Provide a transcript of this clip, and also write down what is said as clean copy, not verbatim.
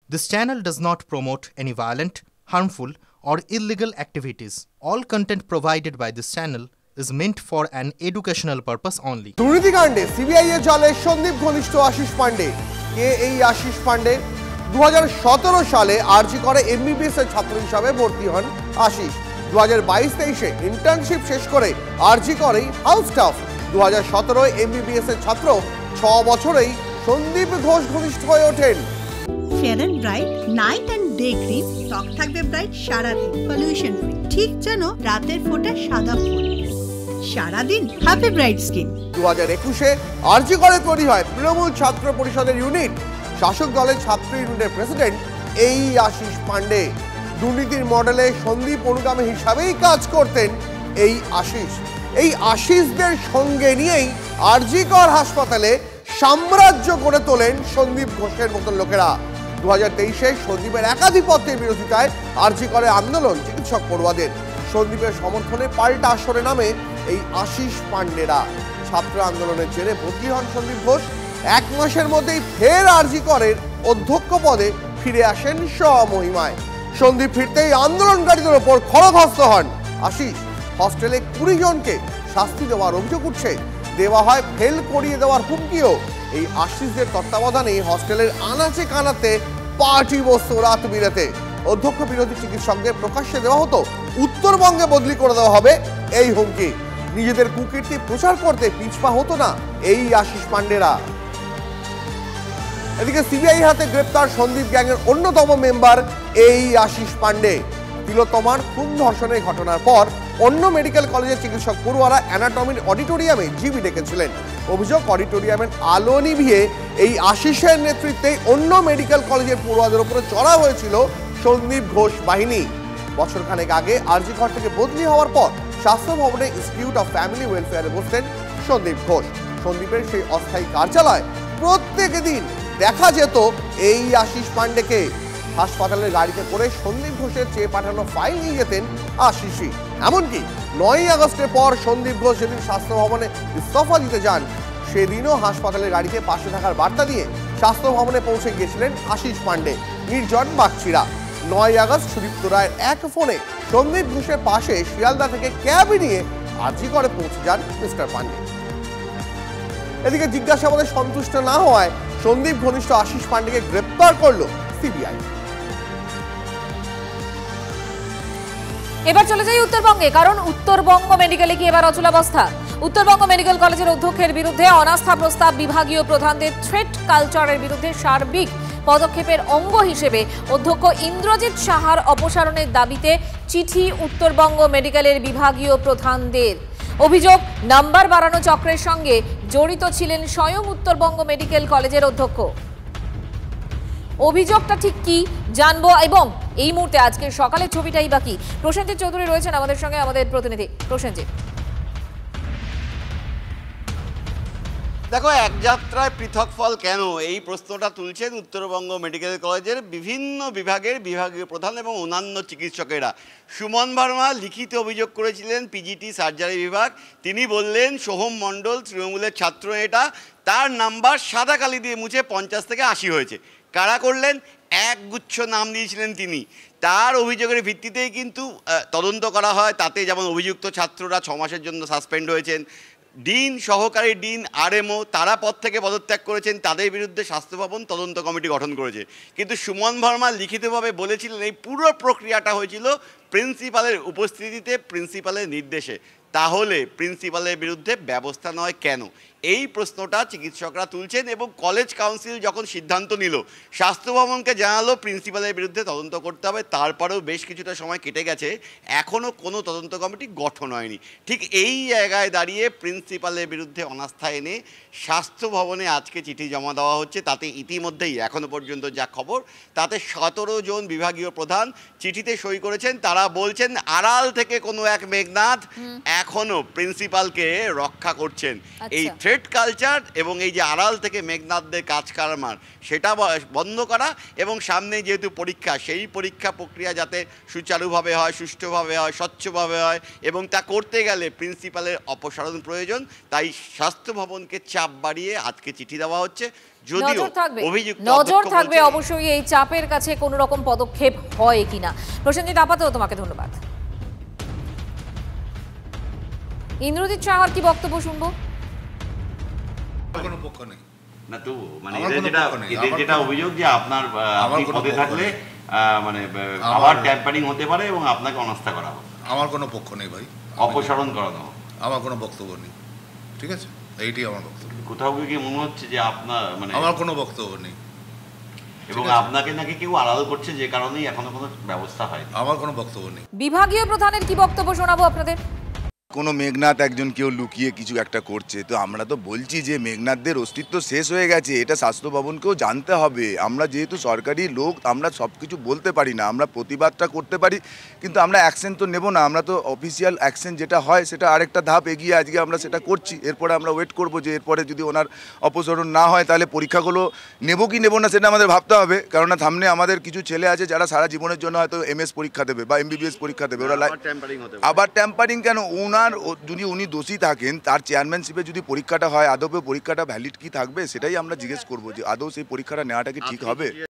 This channel does not promote any violent, harmful, or illegal activities. All content provided by this channel is meant for an educational purpose only. দুর্নীতিকাণ্ডে CBI এর জালে সন্দীপ ঘনিষ্ঠ আশিস পান্ডে। কে এই আশিস পান্ডে? 2017 সালে আরজি করে MBBS এর ছাত্র হিসাবে ভর্তি হন আশিস। 2022-23 ইন্টার্নশিপ শেষ করে আরজি করেই হাউস স্টাফ। 2017 এমবিবিএস এর ছাত্র 6 বছরেই সন্দীপ ঘোষ ঘনিষ্ঠ হয়ে ওঠেন। Fair and bright night and day cream, ত্বক থাকবে ব্রাইট সারাদিন, পলিউশন ফ্রি, ঠিক যেন রাতের ফোঁটা সাদা ফুল। সারাদিন হ্যাপি ব্রাইট স্কিন। 2021-এ আরজি করে তৈরি হয় তৃণমূল ছাত্র পরিষদের ইউনিট। শাসক দলের ছাত্র ইউনিটের প্রেসিডেন্ট এই আশিস পান্ডে। দুর্নীতির মডেলে সন্দীপ অনুগামী হিসাবেই কাজ করতেন এই আশিস। এই আশিসদের সঙ্গে নিয়েই আরজি কর হাসপাতালে সাম্রাজ্য গড়ে তোলেন সন্দীপ ঘোষের মতন লোকেরা। 2023-এ সন্দীপের একাধিপত্যের বিরোধিতায় আরজি করে আন্দোলন চিকিৎসক পড়ুয়াদের। সন্দীপের সমর্থনে পাল্টা আসরে নামে এই আশিস পান্ডেরা। ছাত্র আন্দোলনের জেরে বদলি হন সন্দীপ ঘোষ। 1 মাসের মধ্যেই ফের আরজি করের অধ্যক্ষ পদে ফিরে আসেন স্বমহিমায়। সন্দীপ ফিরতেই আন্দোলনকারীদের ওপর খড়গহস্ত হন আশিস। হস্টেলে 20 জনকে শাস্তি দেওয়ার অভিযোগ উঠছে, দেওয়া হয় ফেল করিয়ে দেওয়ার হুমকিও। এই আশিসদের তত্ত্বাবধানে হস্টেলের আনাচে কানাতে পার্টি বসত রাত বিরেতে। অধ্যক্ষ বিরোধী চিকিৎসকদের প্রকাশ্যে দেওয়া হতো উত্তরবঙ্গে বদলি করে দেওয়া হবে এই হুমকি। নিজেদের কুকীর্তি প্রচার করতে পিছপা হতো না এই আশিস পান্ডেরা। এদিকে সিবিআই হাতে গ্রেপ্তার সন্দীপ গ্যাংয়ের অন্যতম মেম্বার এই আশিস পান্ডে। তিলোত্তমার খুন ধর্ষণের ঘটনার পর অন্য মেডিকেল কলেজের চিকিৎসক পড়ুয়ারা অ্যানাটমির অডিটোরিয়ামে জিবি ডেকেছিলেন। অভিযোগ, অডিটোরিয়ামের আলো নিভিয়ে এই আশিসের নেতৃত্বে অন্য মেডিকেল কলেজের পড়ুয়াদের উপরে চড়া হয়েছিল সন্দীপ ঘোষ বাহিনী। বছরখানেক আগে আরজি ঘর থেকে বদলি হওয়ার পর স্বাস্থ্য ভবনে ইনস্টিটিউট অফ ফ্যামিলি ওয়েলফেয়ারে বসতেন সন্দীপ ঘোষ। সন্দীপের সেই অস্থায়ী কার্যালয় প্রত্যেক দিন দেখা যেত এই আশিস পান্ডেকে। হাসপাতালের গাড়িতে করে সন্দীপ ঘোষের চেয়ে পাঠানো ফাইল নিয়ে যেতেন আশিসই। এমনকি 9 আগস্টের পর সন্দীপ ঘোষ যেদিন স্বাস্থ্য ভবনে ইস্তফা দিতে যান, সেদিনও হাসপাতালের গাড়িতে পাশে থাকার বার্তা দিয়ে স্বাস্থ্য ভবনে পৌঁছে গিয়েছিলেন আশিস পান্ডে। নির্জন বাগচিরা। 9 আগস্ট সুদীপ্ত রায়ের এক ফোনে সন্দীপ ঘোষের পাশে শিয়ালদা থেকে ক্যাব নিয়ে আরজি করে পৌঁছে যান মিস্টার পান্ডে। এদিকে জিজ্ঞাসাবাদে সন্তুষ্ট না হওয়ায় সন্দীপ ঘনিষ্ঠ আশিস পান্ডেকে গ্রেপ্তার করল সিবিআই। এবার চলে যাই উত্তরবঙ্গে, কারণ উত্তরবঙ্গ মেডিকেলে কি এবার অচলাবস্থা। উত্তরবঙ্গ মেডিকেল কলেজের অধ্যক্ষের বিরুদ্ধে অনাস্থা প্রস্তাব, বিভাগীয় প্রধানদের থ্রেট কালচারের বিরুদ্ধে সার্বিক পদক্ষেপের অঙ্গ হিসেবে অধ্যক্ষ ইন্দ্রজিৎ সাহার অপসারণের দাবিতে চিঠি উত্তরবঙ্গ মেডিকেলের বিভাগীয় প্রধানদের। অভিযোগ, নাম্বার বাড়ানো চক্রের সঙ্গে জড়িত ছিলেন স্বয়ং উত্তরবঙ্গ মেডিকেল কলেজের অধ্যক্ষ। অভিযোগটা ঠিক কি জানবো, এবং এই মুহূর্তে আজকের সকালের ছবিটাই বাকি। প্রসেনজিৎ চৌধুরী রয়েছেন আমাদের সঙ্গে, আমাদের প্রতিনিধি প্রসেনজিৎ। দেখো, এক যাত্রায় পৃথক ফল কেন, এই প্রশ্নটা তুলছেন উত্তরবঙ্গ মেডিকেল কলেজের বিভিন্ন বিভাগের বিভাগীয় প্রধান এবং অন্যান্য চিকিৎসকেরা। সুমন ভার্মা লিখিত অভিযোগ করেছিলেন পিজিটি সার্জারি বিভাগ। তিনি বললেন সোহম মণ্ডল তৃণমূলের ছাত্র, এটা তার নাম্বার সাদা কালি দিয়ে মুছে 50 থেকে 80 হয়েছে। কারা করলেন? একগুচ্ছ নাম দিয়েছিলেন তিনি। তার অভিযোগের ভিত্তিতেই কিন্তু তদন্ত করা হয়। তাতে যেমন অভিযুক্ত ছাত্ররা 6 মাসের জন্য সাসপেন্ড হয়েছেন, ডিন, সহকারী ডিন, আরএমও তারা পদ থেকে পদত্যাগ করেছেন, তাদের বিরুদ্ধে স্বাস্থ্য ভবন তদন্ত কমিটি গঠন করেছে। কিন্তু সুমন ভার্মা লিখিতভাবে বলেছিলেন এই পুরো প্রক্রিয়াটা হয়েছিল প্রিন্সিপালের উপস্থিতিতে, প্রিন্সিপালের নির্দেশে। তাহলে প্রিন্সিপালের বিরুদ্ধে ব্যবস্থা নয় কেন, এই প্রশ্নটা চিকিৎসকরা তুলছেন। এবং কলেজ কাউন্সিল যখন সিদ্ধান্ত নিল, স্বাস্থ্য ভবনকে জানালো প্রিন্সিপালের বিরুদ্ধে তদন্ত করতে হবে, তারপরেও বেশ কিছুটা সময় কেটে গেছে, এখনও কোনো তদন্ত কমিটি গঠন হয়নি। ঠিক এই জায়গায় দাঁড়িয়ে প্রিন্সিপালের বিরুদ্ধে অনাস্থা এনে স্বাস্থ্য ভবনে আজকে চিঠি জমা দেওয়া হচ্ছে। তাতে ইতিমধ্যেই এখনও পর্যন্ত যা খবর, তাতে 17 জন বিভাগীয় প্রধান চিঠিতে সই করেছেন। তারা বলছেন আড়াল থেকে কোনো এক মেঘনাথ এখনও প্রিন্সিপালকে রক্ষা করছেন। এই থ্রেট কালচার এবং এই যে আড়াল থেকে মেঘনাথদের কাজ কারবার, সেটা বন্ধ করা, এবং সামনে যেহেতু পরীক্ষা, সেই পরীক্ষা প্রক্রিয়া যাতে সুচারুভাবে হয়, সুষ্ঠুভাবে হয়, স্বচ্ছভাবে হয়, এবং তা করতে গেলে প্রিন্সিপালের অপসারণ প্রয়োজন। তাই স্বাস্থ্য ভবনকে চাপ বাড়িয়ে আজকে চিঠি দেওয়া হচ্ছে। যদিও নজর থাকবে অভিযুক্ত নজর অধ্যক্ষ থাকবে বলছেন- অবশ্যই এই চাপের কাছে কোনো রকম পদক্ষেপ হয় কিনা। প্রসেনজিৎ, আপাতত তোমাকে ধন্যবাদ। ইন্দ্রজিৎ সাহার কি বক্তব্য শুনবো? কোনো পক্ষ নেই না তো মানে আমার এদের কোনো যেটা পক্ষ নেই, এদের আমার যেটা কোনো- অভিযোগ যে আপনার আমার আপনি কোনো পদে পক্ষ থাকলে নেই। মানে আমার- আবার ট্যাম্পারিং হতে পারে এবং আপনাকে অনাস্থা করা হবে, আমার কোনো পক্ষ নেই ভাই, অপসারণ করানো হবে। আমার কোনো বক্তব্য নেই, ঠিক আছে, এইটাই আমার বক্তব্য। কোথাও গিয়ে মনে হচ্ছে যে আপনার মানে আমার কোনো বক্তব্য নেই এবং ঠিক আছে। আপনাকে নাকি কেউ আড়াল করছে, যে কারণেই এখনো কোনো ব্যবস্থা হয়নি। আমার কোনো বক্তব্য নেই। বিভাগীয় প্রধানের কি বক্তব্য শোনাবো আপনাদের। কোনো মেঘনাথ একজন কেউ লুকিয়ে কিছু একটা করছে, তো আমরা তো বলছি যে মেঘনাথদের অস্তিত্ব শেষ হয়ে গেছে, এটা স্বাস্থ্য ভবনকেও জানতে হবে। আমরা যেহেতু সরকারি লোক, আমরা সব কিছু বলতে পারি না, আমরা প্রতিবাদটা করতে পারি কিন্তু আমরা অ্যাকশন তো নেব না। আমরা তো অফিসিয়াল অ্যাকশন যেটা হয় সেটা আরেকটা ধাপ এগিয়ে আজকে আমরা সেটা করছি। এরপরে আমরা ওয়েট করব যে এরপরে যদি ওনার অপসারণ না হয় তাহলে পরীক্ষাগুলো নেব কি নেব না সেটা আমাদের ভাবতে হবে। কারণ সামনে আমাদের কিছু ছেলে আছে যারা সারা জীবনের জন্য হয়তো MS পরীক্ষা দেবে বা MBBS পরীক্ষা দেবে, ওরা আবার ট্যাম্পারিং হতে পারে। আবার ট্যাম্পারিং কেন? যদি উনি দোষী থাকেন, তার চেয়ারম্যানশিপে যদি পরীক্ষাটা হয়, আদৌ পরীক্ষাটা ভ্যালিড কি থাকবে সেটাই আমরা জিজ্ঞেস করবো যে আদৌ সেই পরীক্ষাটা নেওয়াটা কি ঠিক হবে।